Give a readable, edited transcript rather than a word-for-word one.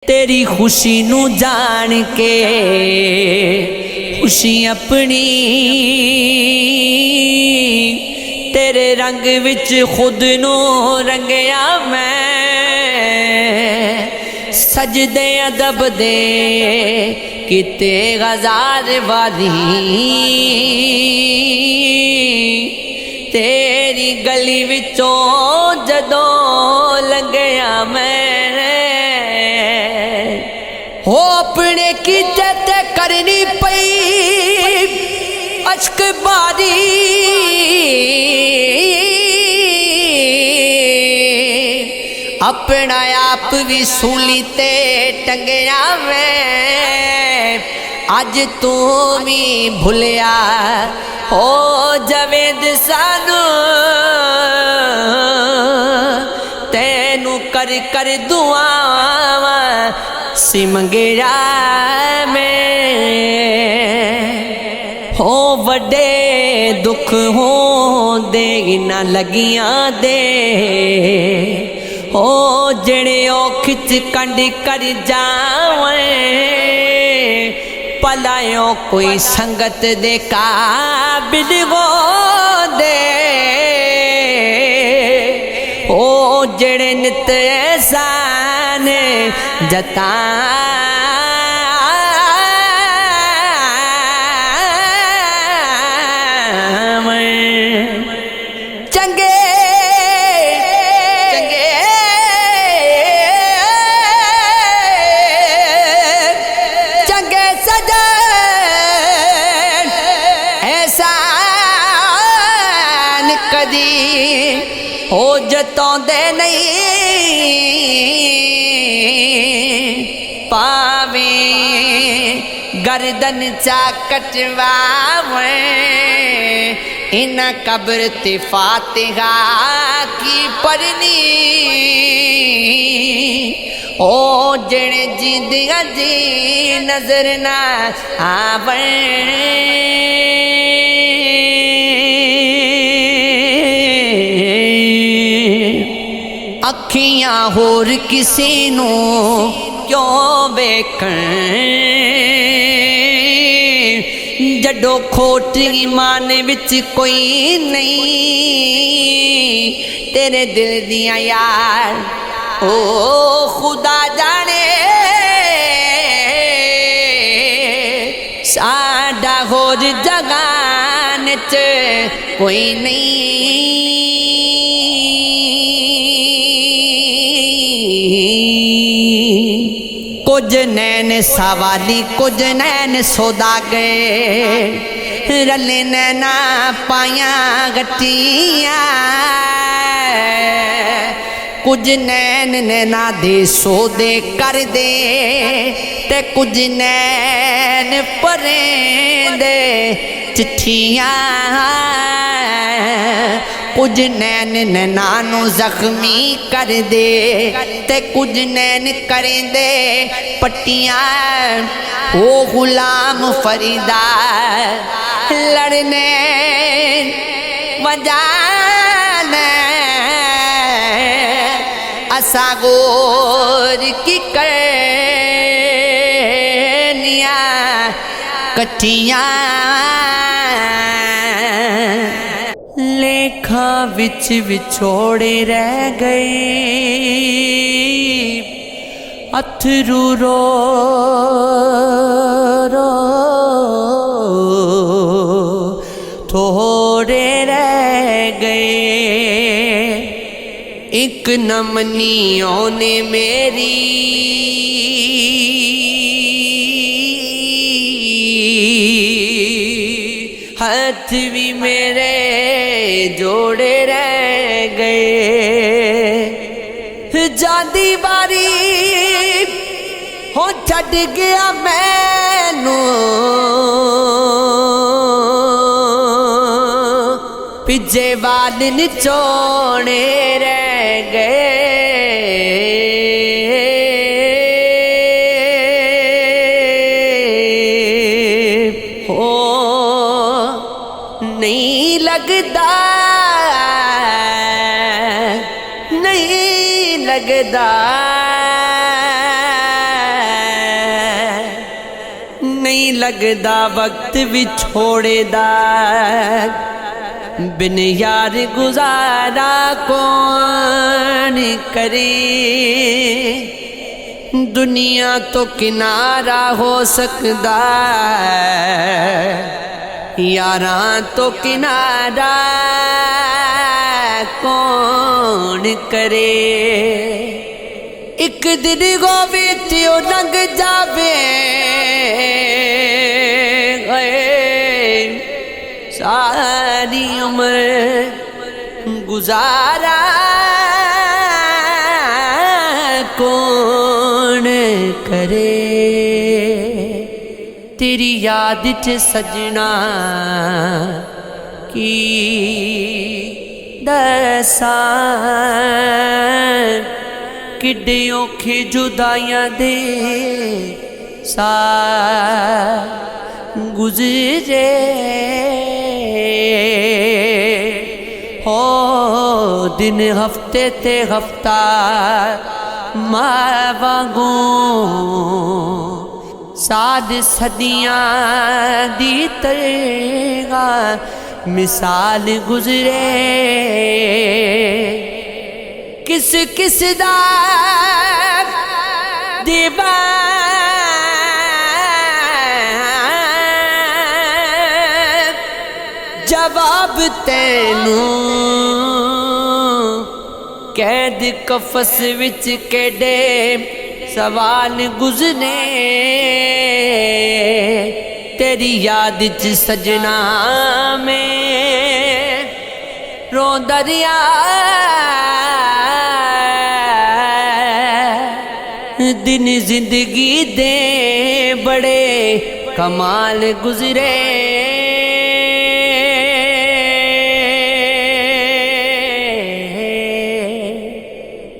तेरी खुशी नू जान के खुशी अपनी तेरे रंग विच खुद नू रंगया मैं सजदे अदब दे किते गजार वाली तेरी गली विचों जदों लंघया मैं हो अपने की जत करनी पई अश्क बारी अपना आप भी सूली ते टंगया मैं अज तू भी भुलिया हो जवेद सानू तेनू कर कर दुआवा सिमंगेरा में हो वड्डे दुख हो दे ना लगियां दे हो जड़े ओ खिच कंड कर जावे पलायो कोई संगत दे काबिल हो दे ओ जड़े नित एहसान जता चंगे चंगे चंगे सजन एहसान कदी हो जतांदे नहीं पावे गर्दन चा कटवावे इन कब्र ते फातिहा की पढ़नी ओ जड़े जिंदियां जी नजर ना आवे अखियां होर किसी नू क्यों वेखण जडो खोट ईमान विच कोई नहीं तेरे दिल दियां यार ओ खुदा जाने साडा होर जगान च कोई नहीं कुछ नैन सवाली कुछ नैन सौदागर रले नैना पाया गटिया कुछ नैन नैना दे सौदे कर दे ते कुछ नैन परे दे चिट्ठियां कुछ नैन नैनानू जख्मी कर दे ते कुछ नैन करें दे पट्टियां ओ गुलाम फरीदा लड़ने वजाने असा गोर की करनिया कट्ठियां लेखा विच विछोड़े रह गए अथरू रो रो थोड़े रह गए एक नमनियों ने मेरी हाथ भी मेरे जोड़े रह गए जादी बारी हो छड़ गया मैनू पिछे वाल निचोड़े रह गए हो नहीं लगदा नहीं लगदा नहीं लगदा वक्त विछोड़े दा, बिन यार गुजारा कौन करे। दुनिया तो किनारा हो सकदा यारां तो किनारा कौन करे। एक दिन गोवे त्यो लंघ जावे सारी उम्र गुजारा कौन करे। तेरी याद च सजना की दसा, किड्डे औखे जुदाइयां दे सा गुजरे। हो दिन हफ्ते ते हफ्ता मां वांगू, साद सदियां दी तरह मिसाल गुजरे। किस किस दा दीवार जवाब तैनू, कैद कफस विच केडे सवाल गुजरे। तेरी याद च सजना में रो दरिया, दिन जिंदगी दे बड़े कमाल गुजरे।